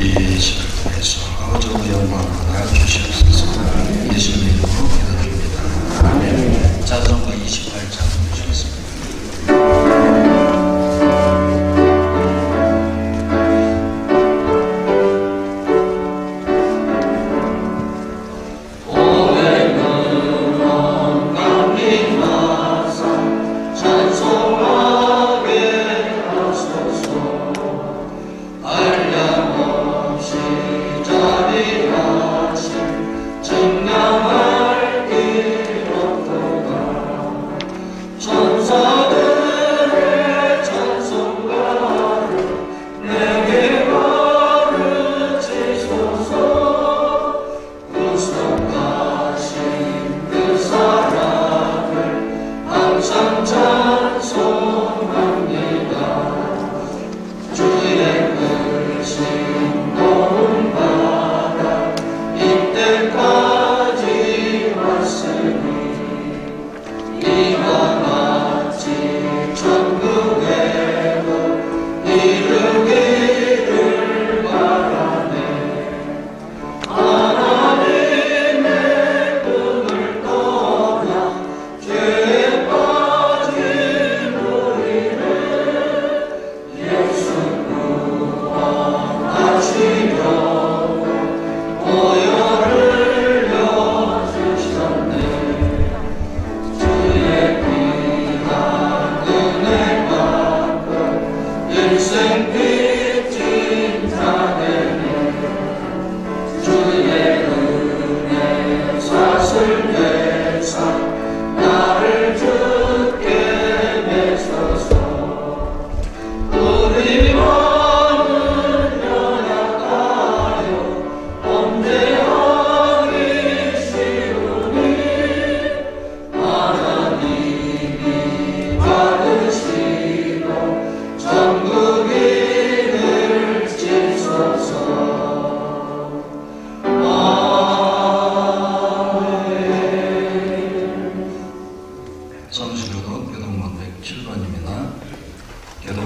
이 시를 통해서 아버지의 영광을 주시옵소서. 예수님 이름으로 기도드립니다. 아멘. 찬송가 28장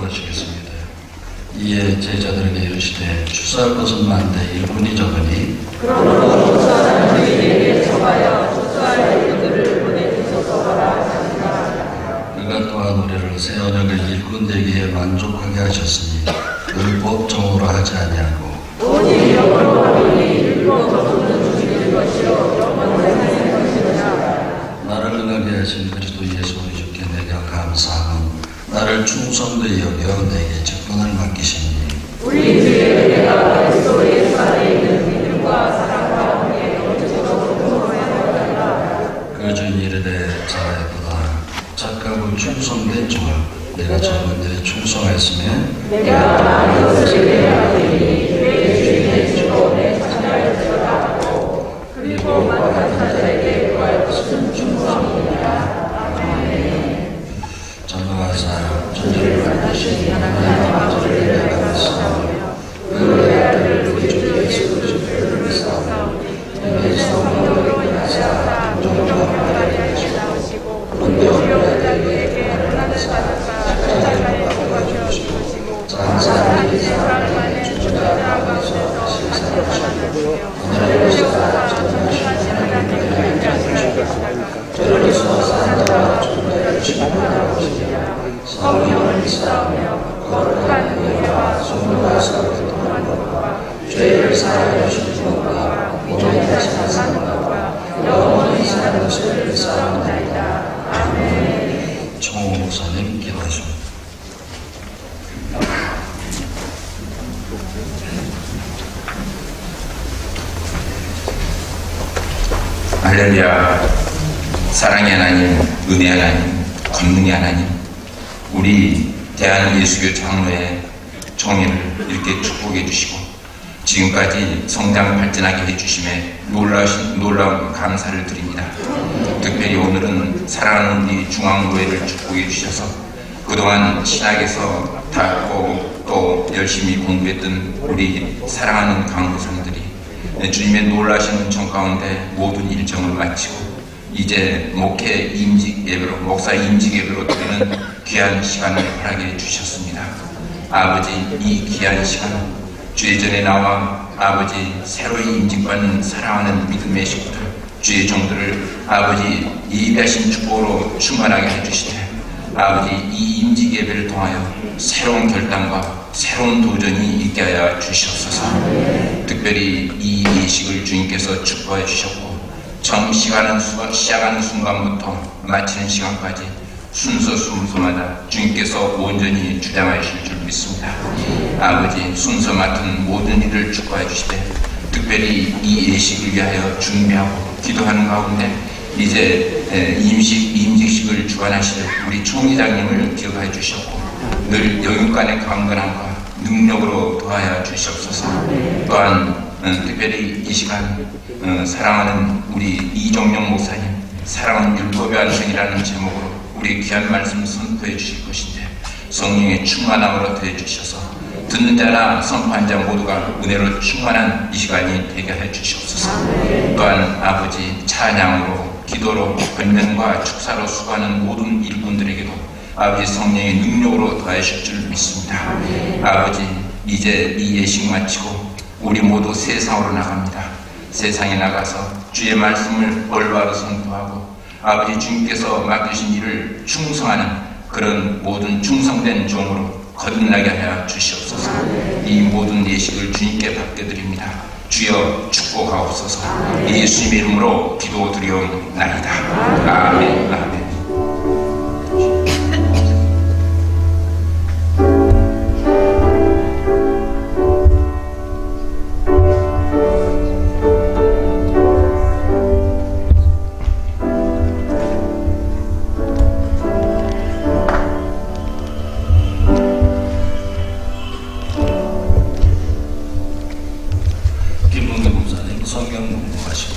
보시겠습니다. 이에 제자들에게 이르시되 주사할 것은 많되 일꾼이 적으니 그러므로 주사하는 너희에게 청하여 주사할 일꾼들을 보내주소서 하라. 그가 또한 우리를 새 언약을 일꾼 되기에 만족하게 하셨으니 율법 정으로 하지 아니하고 오직 영으로 하리니 율법 정으로는 죽일 것이요 영원한 것이라. 나를 응하게 하신 그리스도 예수 우리 주께 내가 감사함은 나를 충성되이 여겨 내게 직분을 맡기시니 우리 주의 은혜가 그리스도 예수 안에 있는 믿음과 사랑과 함께 영적으로 공헌하였다. 그 주인 이르되 자라에보다 착하고 충성된 종을 내가 적은데 충성하였으며 내가 많은 것을 내어하리니 내 주인의 주로 내 자녀를 들어가고 그리고 만난 자들에게 구할 것은 충성이니라. 전능하사 천지를 만드신 하나님의 아버지를 내가 감사하며 그 외아들 우리 주 예수 그리스도를 싸우니 이에서 너로 인하사 종종하게 하시고 주여 자들에게 하나를 받아사 십자가에 죽어 주시고 장사하는 사람 안에 주자 가운데서 받으셨으며 주여가 전능하신 하나님을 위하시다가 저로서 산자와 죽음을 심판하시리라. 성령을 믿사오며 거룩한 의와 소문과 사랑을 통한 것과 죄를 사하여 주신 것과 몸에 다시 사는 것과 영원히 사는 것을 믿사옵나이다. 아멘. 총호 목사님 기도하십니다. 할렐루야. 사랑의 하나님, 은혜 하나님, 권능의 하나님, 우리 대한예수교 장로의 정의를 이렇게 축복해 주시고 지금까지 성장 발전하게 해주심에 놀라운 감사를 드립니다. 특별히 오늘은 사랑하는 우리 중앙교회를 축복해 주셔서 그동안 신학에서 닿고 또 열심히 공부했던 우리 사랑하는 강도사님들이 주님의 놀라신 은총 가운데 모든 일정을 마치고 이제 목회 임직 예배로, 목사 임직 예배로 드리는 귀한 시간을 허락해 주셨습니다. 아버지, 이 귀한 시간 주의 전에 나와 아버지 새로이 임직받는 사랑하는 믿음의 식구들, 주의 종들을 아버지 이 대신 축복으로 충만하게 해주시되 아버지 이 임직 예배를 통하여 새로운 결단과 새로운 도전이 있게 하여 주시옵소서. 특별히 이 예식을 주님께서 축복해 주셨고 처음 시작하는 순간부터 마치는 시간까지 순서마다 주님께서 온전히 주장하실 줄 믿습니다. 아버지 순서 맡은 모든 일을 축복해 주시되 특별히 이 예식을 위하여 준비하고 기도하는 가운데 이제 임직식을 주관하실 우리 총회장님을 기억해 주셨고 늘 영육간의 강건함과 능력으로 도와야 주시옵소서. 또한 특별히 이 시간 사랑하는 우리 이종용 목사님 사랑은 율법의 완성이라는 제목으로 우리 귀한 말씀 선포해 주실 것인데 성령의 충만함으로 더해 주셔서 듣는 자나 선포한 자 모두가 은혜로 충만한 이 시간이 되게 해 주시옵소서. 또한 아버지 찬양으로 기도로 권면과 축사로 수고하는 모든 일꾼들에게도 아버지 성령의 능력으로 더하실 줄 믿습니다. 아버지 이제 이 예식 마치고 우리 모두 세상으로 나갑니다. 세상에 나가서 주의 말씀을 올바로 선포하고 아버지 주님께서 맡기신 일을 충성하는 그런 모든 충성된 종으로 거듭나게 하여 주시옵소서. 이 모든 예식을 주님께 받겨드립니다. 주여 축복하옵소서. 예수님의 이름으로 기도드리옵나이다. 아멘. 아멘. 성경 공부하시고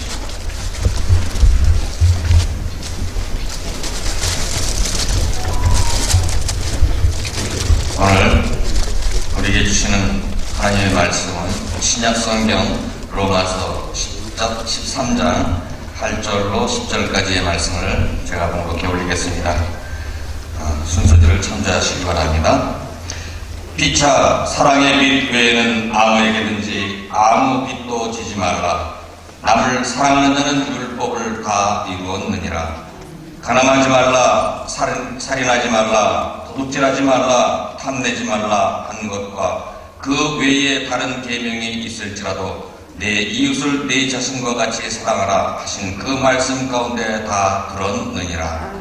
오늘 우리에게 주시는 하나님의 말씀은 신약성경 로마서 13장 8절로 10절까지의 말씀을 제가 봉독해 올리겠습니다. 순서대로 참조하시기 바랍니다. 피차 사랑의 빛 외에는 아무에게든지 아무 빛도 지지 말라. 남을 사랑하는 자는 율법을 다 이루었느니라. 가늠하지 말라, 살인하지 말라, 도둑질하지 말라, 탐내지 말라 하는 것과 그 외에 다른 계명이 있을지라도 내 이웃을 내 자신과 같이 사랑하라 하신 그 말씀 가운데 다 들었느니라.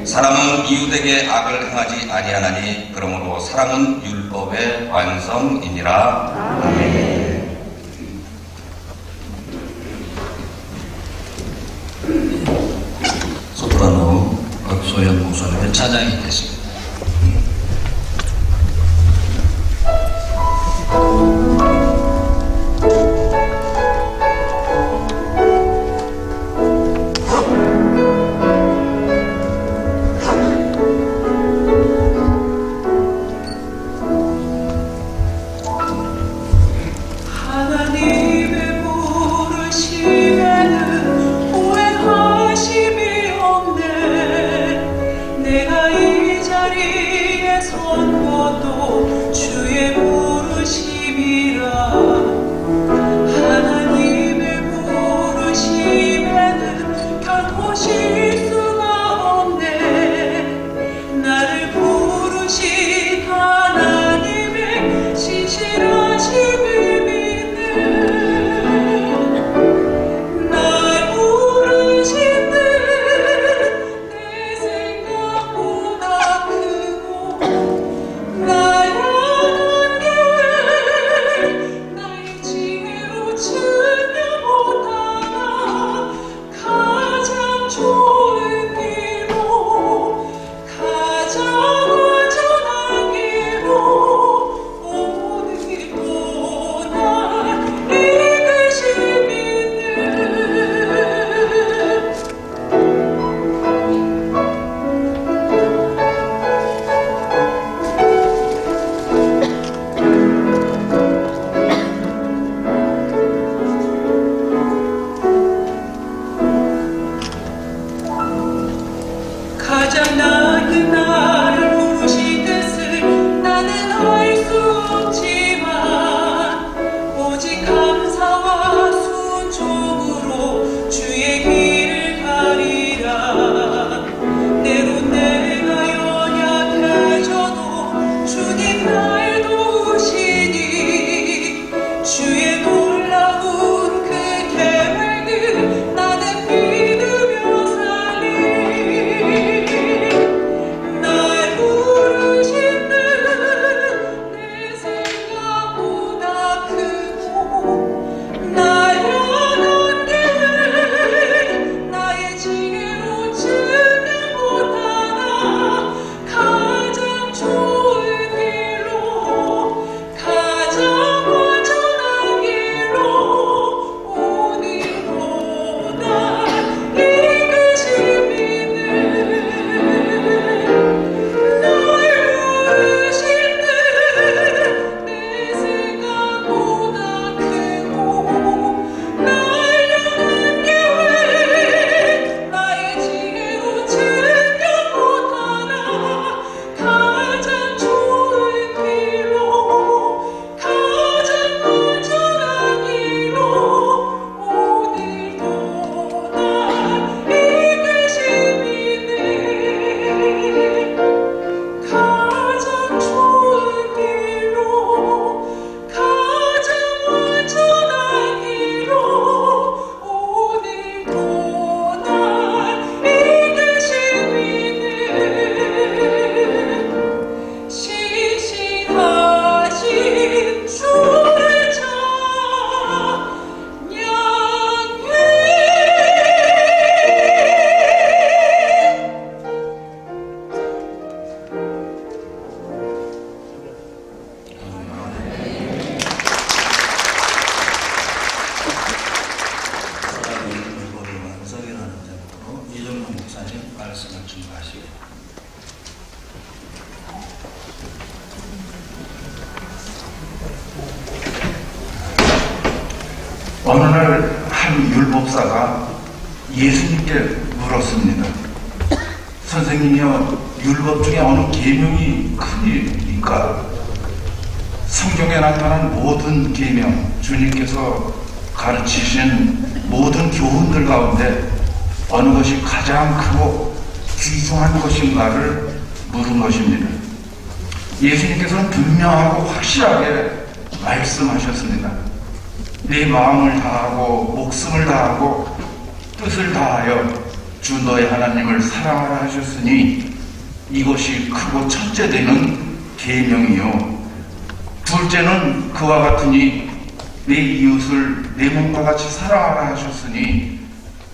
사랑은 이웃에게 악을 행하지 아니하나니 그러므로 사랑은 율법의 완성이니라. 아멘. 소프라노 박소연 목사님의 찬양이 있겠습니다. 하나님의 신실하심을 믿는 어느 날 한 율법사가 예수님께 물었습니다. 선생님이여, 율법 중에 어느 계명이 크니까? 성경에 나타난 모든 계명, 주님께서 가르치신 모든 교훈들 가운데 어느 것이 가장 크고 귀중한 것인가를 물은 것입니다. 예수님께서는 분명하고 확실하게 말씀하셨습니다. 네 마음을 다하고 목숨을 다하고 뜻을 다하여 주 너의 하나님을 사랑하라 하셨으니 이것이 크고 첫째 되는 계명이요, 둘째는 그와 같으니 내 이웃을 내 몸과 같이 사랑하라 하셨으니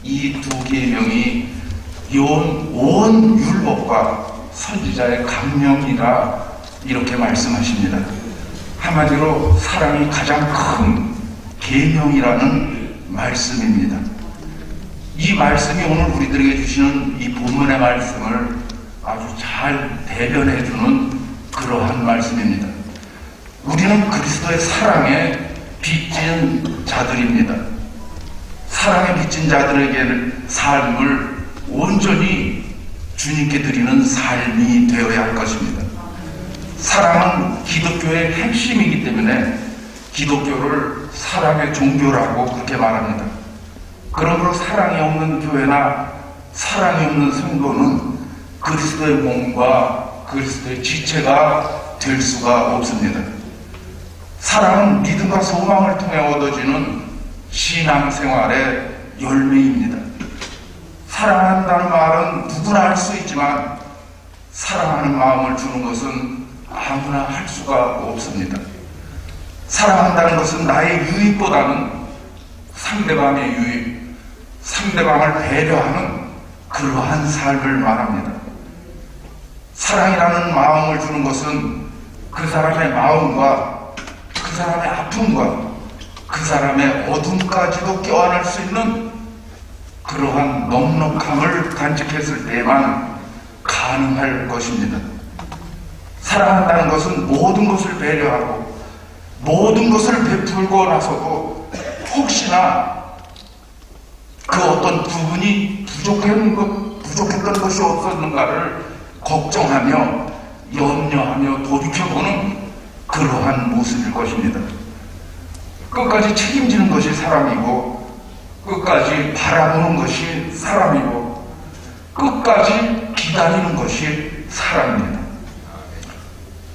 이 두 계명이 온 율법과 선지자의 강령이라 이렇게 말씀하십니다. 한마디로 사랑이 가장 큰 계명이라는 말씀입니다. 이 말씀이 오늘 우리들에게 주시는 이 본문의 말씀을 아주 잘 대변해주는 그러한 말씀입니다. 우리는 그리스도의 사랑에 빚진 자들입니다. 사랑에 빚진 자들에게 삶을 온전히 주님께 드리는 삶이 되어야 할 것입니다. 사랑은 기독교의 핵심이기 때문에 기독교를 사랑의 종교라고 그렇게 말합니다. 그러므로 사랑이 없는 교회나 사랑이 없는 성도는 그리스도의 몸과 그리스도의 지체가 될 수가 없습니다. 사랑은 믿음과 소망을 통해 얻어지는 신앙생활의 열매입니다. 사랑한다는 말은 누구나 할 수 있지만 사랑하는 마음을 주는 것은 아무나 할 수가 없습니다. 사랑한다는 것은 나의 유익보다는 상대방의 유익, 상대방을 배려하는 그러한 삶을 말합니다. 사랑이라는 마음을 주는 것은 그 사람의 마음과 그 사람의 아픔과 그 사람의 어둠까지도 껴안을 수 있는 그러한 넉넉함을 간직했을 때에만 가능할 것입니다. 사랑한다는 것은 모든 것을 배려하고 모든 것을 베풀고 나서도 혹시나 그 어떤 부분이 부족했던 것이 없었는가를 걱정하며 염려하며 돌이켜보는 그러한 모습일 것입니다. 끝까지 책임지는 것이 사람이고 끝까지 바라보는 것이 사람이고 끝까지 기다리는 것이 사람입니다.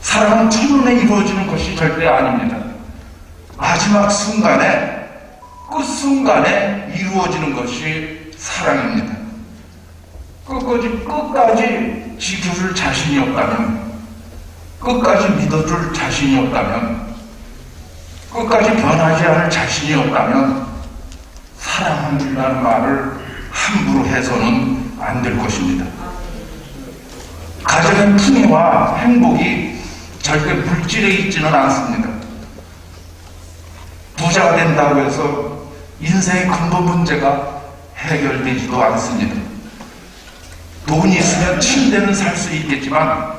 사랑은 첫눈에 이루어지는 것이 절대 아닙니다. 마지막 순간에, 끝순간에 이루어지는 것이 사랑입니다. 끝까지 지켜줄 자신이 없다면, 끝까지 믿어줄 자신이 없다면, 끝까지 변하지 않을 자신이 없다면 사랑한다는 말을 함부로 해서는 안 될 것입니다. 가정의 풍요와 행복이 절대 물질에 있지는 않습니다. 부자가 된다고 해서 인생의 근본 문제가 해결되지도 않습니다. 돈이 있으면 침대는 살 수 있겠지만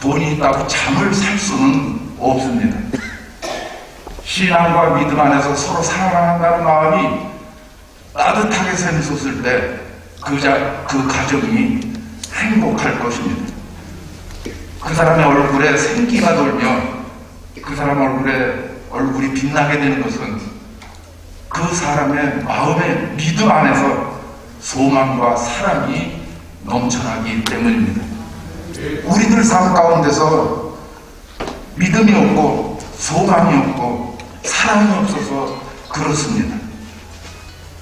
돈이 있다고 잠을 살 수는 없습니다. 신앙과 믿음 안에서 서로 사랑한다는 마음이 따뜻하게 샘솟을 때 그 가정이 행복할 것입니다. 그 사람의 얼굴에 생기가 돌며 그 사람 얼굴이 빛나게 되는 것은 그 사람의 마음의 믿음 안에서 소망과 사랑이 넘쳐나기 때문입니다. 우리들 삶 가운데서 믿음이 없고 소망이 없고 사랑이 없어서 그렇습니다.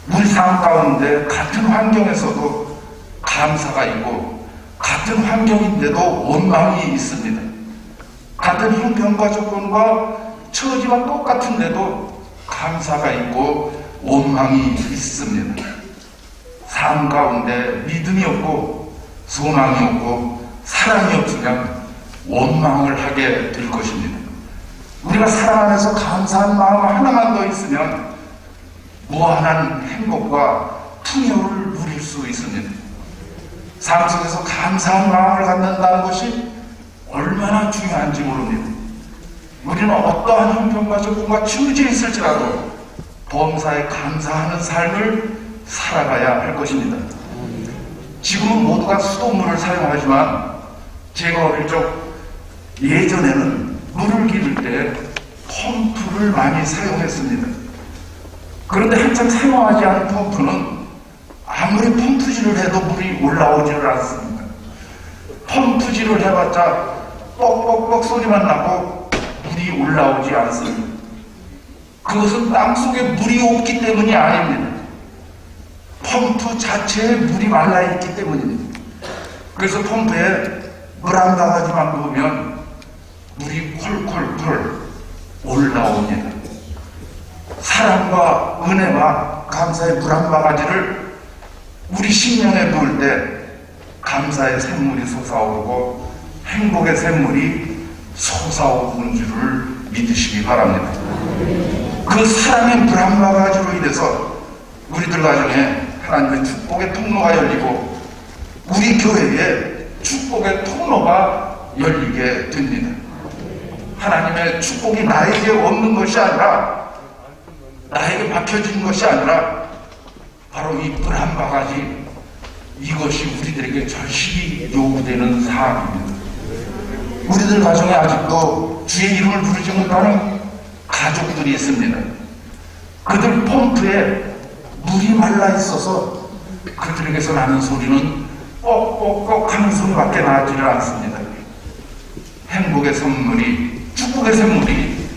우리 삶 가운데 같은 환경에서도 감사가 있고 같은 환경인데도 원망이 있습니다. 같은 형편과 조건과 처지와 똑같은데도 감사가 있고 원망이 있습니다. 삶 가운데 믿음이 없고 소망이 없고 사랑이 없으면 원망을 하게 될 것입니다. 우리가 사랑 안에서 감사한 마음 하나만 더 있으면 무한한 행복과 풍요를 누릴 수 있습니다. 삶 속에서 감사한 마음을 갖는다는 것이 얼마나 중요한지 모릅니다. 우리는 어떠한 형편과 조건과 처지에 있을지라도 범사에 감사하는 삶을 살아가야 할 것입니다. 지금은 모두가 수돗물을 사용하지만 제가 어릴 적 예전에는 물을 기를 때 펌프를 많이 사용했습니다. 그런데 한참 사용하지 않은 펌프는 아무리 펌프질을 해도 물이 올라오지를 않습니다. 펌프질을 해봤자 뻑뻑뻑 소리만 나고 물이 올라오지 않습니다. 그것은 땅속에 물이 없기 때문이 아닙니다. 펌프 자체에 물이 말라있기 때문입니다. 그래서 펌프에 물 한 바가지만 넣으면 물이 콜콜콜 올라옵니다. 사랑과 은혜와 감사의 물 한 바가지를 우리 심령에 부을 때 감사의 샘물이 솟아오르고 행복의 샘물이 솟아오르는 줄을 믿으시기 바랍니다. 그 사랑의 물 한 바가지로 인해서 우리들 가정에 하나님의 축복의 통로가 열리고 우리 교회에 축복의 통로가 열리게 됩니다. 하나님의 축복이 나에게 없는 것이 아니라, 나에게 막혀진 것이 아니라 바로 이 물 한 바가지, 이것이 우리들에게 절실히 요구되는 사항입니다. 우리들 가정에 아직도 주의 이름을 부르지 못하는 가족들이 있습니다. 그들 펌프에 물이 말라 있어서 그들에게서 나는 소리는 뻑뻑뻑 하는 소리밖에 나지를 않습니다. 행복의 선물이, 축복의 샘물이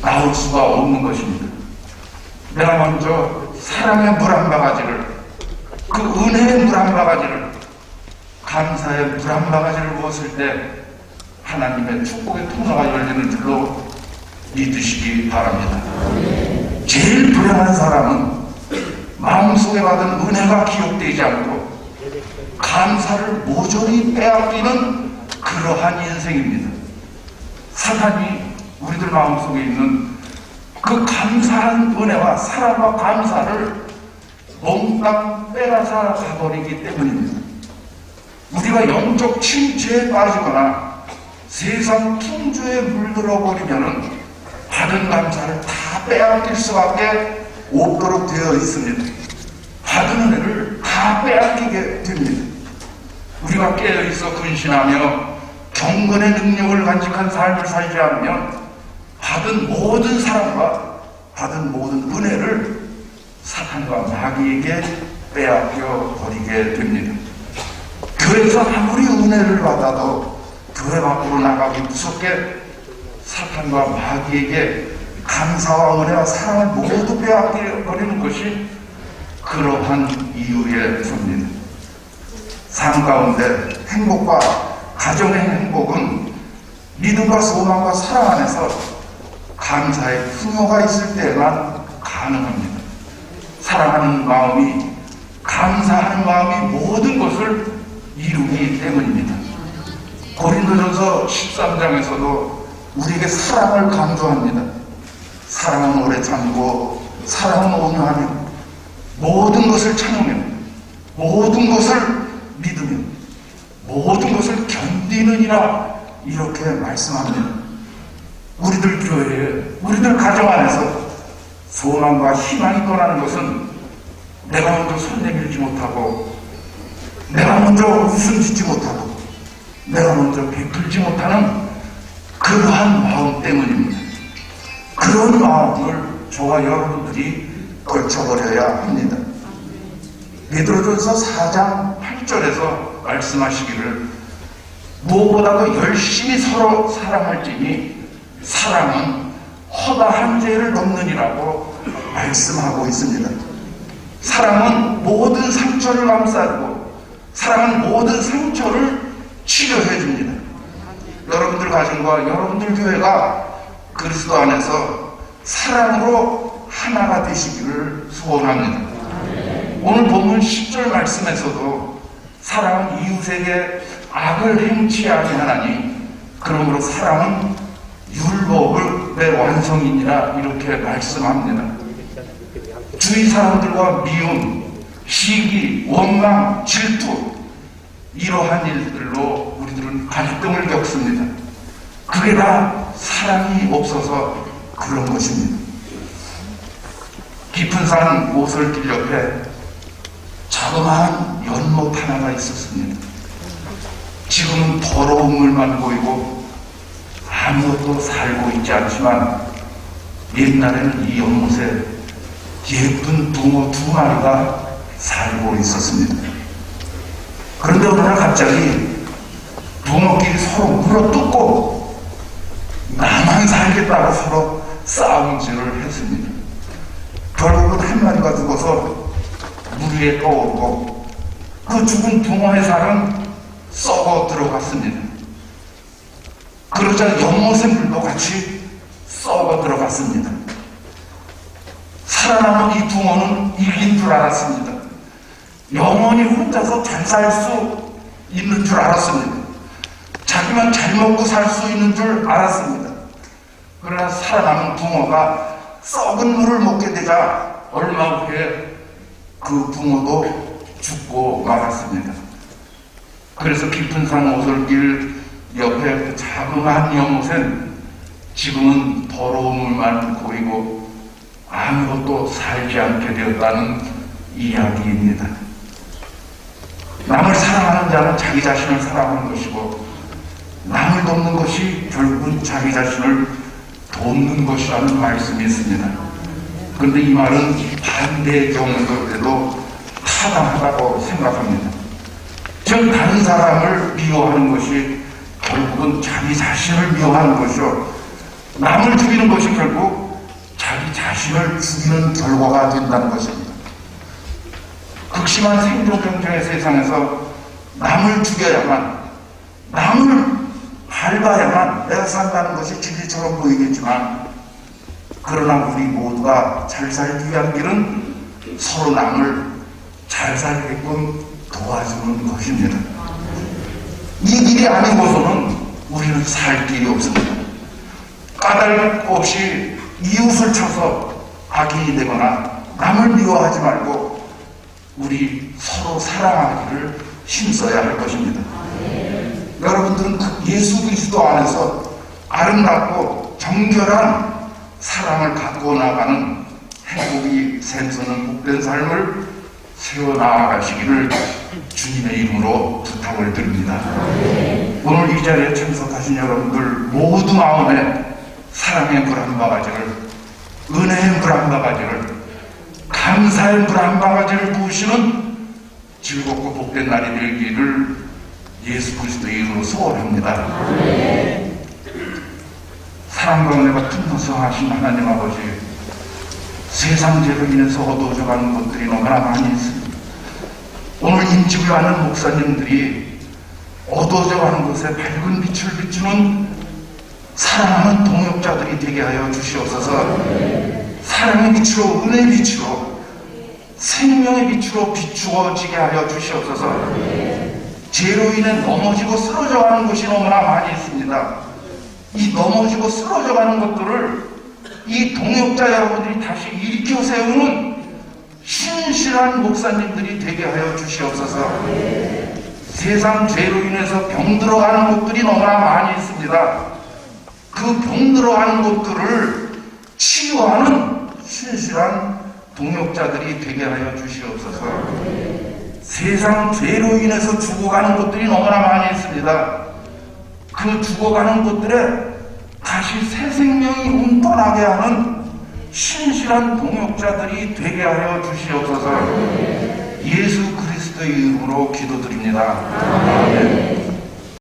나올 수가 없는 것입니다. 내가 먼저 사랑의 물 한 바가지를, 그 은혜의 물 한 바가지를, 감사의 물 한 바가지를 부었을 때 하나님의 축복의 통로가 열리는 줄로 믿으시기 바랍니다. 제일 불행한 사람은 마음속에 받은 은혜가 기억되지 않고 감사를 모조리 빼앗기는 그러한 인생입니다. 사탄이 우리들 마음속에 있는 그 감사한 은혜와 사랑과 감사를 몽땅 빼앗아 가버리기 때문입니다. 우리가 영적 침체에 빠지거나 세상 풍조에 물들어 버리면 받은 감사를 다 빼앗길 수밖에 없도록 되어 있습니다. 받은 은혜를 다 빼앗기게 됩니다. 우리가 깨어있어 근신하며 경건의 능력을 간직한 삶을 살지 않으면 받은 모든 사랑과 받은 모든 은혜를 사탄과 마귀에게 빼앗겨 버리게 됩니다. 교회에서 아무리 은혜를 받아도 교회 밖으로 나가기 무섭게 사탄과 마귀에게 감사와 은혜와 사랑을 모두 빼앗겨 버리는 것이 그러한 이유의 수입니다. 삶 가운데 행복과 가정의 행복은 믿음과 소망과 사랑 안에서 감사의 풍요가 있을 때만 가능합니다. 사랑하는 마음이, 감사하는 마음이 모든 것을 이루기 때문입니다. 고린도전서 13장에서도 우리에게 사랑을 강조합니다. 사랑은 오래 참고 사랑은 온유하며 모든 것을 참으며 모든 것을 믿으며 모든 것을 견디느니라, 이렇게 말씀합니다. 우리들 교회에, 우리들 가정 안에서 소망과 희망이 떠나는 것은 내가 먼저 손 내밀지 못하고, 내가 먼저 웃음 짓지 못하고, 내가 먼저 베풀지 못하는 그러한 마음 때문입니다. 그런 마음을 저와 여러분들이 걸쳐버려야 합니다. 베드로전서 4장 8절에서 말씀하시기를 무엇보다도 열심히 서로 사랑할지니 사랑은 허다한 죄를 넘느니라고 말씀하고 있습니다. 사랑은 모든 상처를 감싸고 사랑은 모든 상처를 치료해 줍니다. 여러분들 가정과 여러분들 교회가 그리스도 안에서 사랑으로 하나가 되시기를 소원합니다. 오늘 본문 10절 말씀에서도 사랑은 이웃에게 악을 행치 아니하나니 그러므로 사랑은 율법의 완성이니라, 이렇게 말씀합니다. 주위 사람들과 미움, 시기, 원망, 질투, 이러한 일들로 우리들은 갈등을 겪습니다. 그게 다 사랑이 없어서 그런 것입니다. 깊은 산 오솔길 옆에 자그마한 연못 하나가 있었습니다. 지금은 더러운 물만 보이고 아무것도 살고 있지 않지만 옛날에는 이 연못에 예쁜 붕어 2마리가 살고 있었습니다. 그런데 어느 날 갑자기 붕어끼리 서로 물어뜯고 나만 살겠다고 서로 싸움질을 했습니다. 결국은 한 마리가 죽어서 물 위에 떠오르고 그 죽은 붕어의 살은 썩어 들어갔습니다. 그러자 연못의 물도 같이 썩어 들어갔습니다. 살아남은 이 붕어는 이긴 줄 알았습니다. 영원히 혼자서 잘 살 수 있는 줄 알았습니다. 자기만 잘 먹고 살 수 있는 줄 알았습니다. 그러나 살아남은 붕어가 썩은 물을 먹게 되자 얼마 후에 그 붕어도 죽고 말았습니다. 그래서 깊은 산 오솔길 옆에 그 자그마한 연못엔 지금은 더러운 물만 고이고 아무것도 살지 않게 되었다는 이야기입니다. 남을 사랑하는 자는 자기 자신을 사랑하는 것이고 남을 돕는 것이 결국은 자기 자신을 돕는 것이라는 말씀이 있습니다. 그런데 이 말은 반대의 경우에도 타당하다고 생각합니다. 즉 다른 사람을 미워하는 것이 결국은 자기 자신을 미워하는 것이요, 남을 죽이는 것이 결국 자기 자신을 죽이는 결과가 된다는 것입니다. 극심한 생존 경쟁의 세상에서 남을 죽여야만, 남을 밟아야만 내가 산다는 것이 진리처럼 보이겠지만, 그러나 우리 모두가 잘 살기 위한 길은 서로 남을 잘 살게끔 도와주는 것입니다. 이 길이 아니고서는 우리는 살 길이 없습니다. 까닭 없이 이웃을 쳐서 악인이 되거나 남을 미워하지 말고 우리 서로 사랑하기를 힘써야 할 것입니다. 여러분들은 예수 그리스도 안에서 아름답고 정결한 사랑을 갖고 나가는 행복이 샘솟는 복된 삶을 세워나가시기를 주님의 이름으로 부탁을 드립니다. 오늘 이 자리에 참석하신 여러분들 모두 마음에 사랑의 물 한 바가지를, 은혜의 물 한 바가지를, 감사의 물 한 바가지를 부으시는 즐겁고 복된 날이 되기를 예수 그리스도의 이름으로 소원합니다. 사랑과 은혜가 풍성하신 하나님 아버지, 세상 죄로 인해서 어두워져가는 것들이 너무나 많이 있습니다. 오늘 인집을 하는 목사님들이 어두워져가는 것에 밝은 빛을 비추는 사랑하는 동역자들이 되게 하여 주시옵소서. 사랑의 빛으로, 은혜의 빛으로, 생명의 빛으로 비추어지게 하여 주시옵소서. 죄로 인해 넘어지고 쓰러져가는 것이 너무나 많이 있습니다. 이 넘어지고 쓰러져가는 것들을 이 동역자 여러분들이 다시 일으켜 세우는 신실한 목사님들이 되게 하여 주시옵소서. 세상 죄로 인해서 병들어가는 곳들이 너무나 많이 있습니다. 그 병들어가는 곳들을 치유하는 신실한 동역자들이 되게 하여 주시옵소서. 세상 죄로 인해서 죽어가는 곳들이 너무나 많이 있습니다. 그 죽어가는 곳들에 다시 새 생명이 운터나게 하는 신실한 동역자들이 되게 하여 주시옵소서. 예수 그리스도의 이름으로 기도드립니다. 아멘.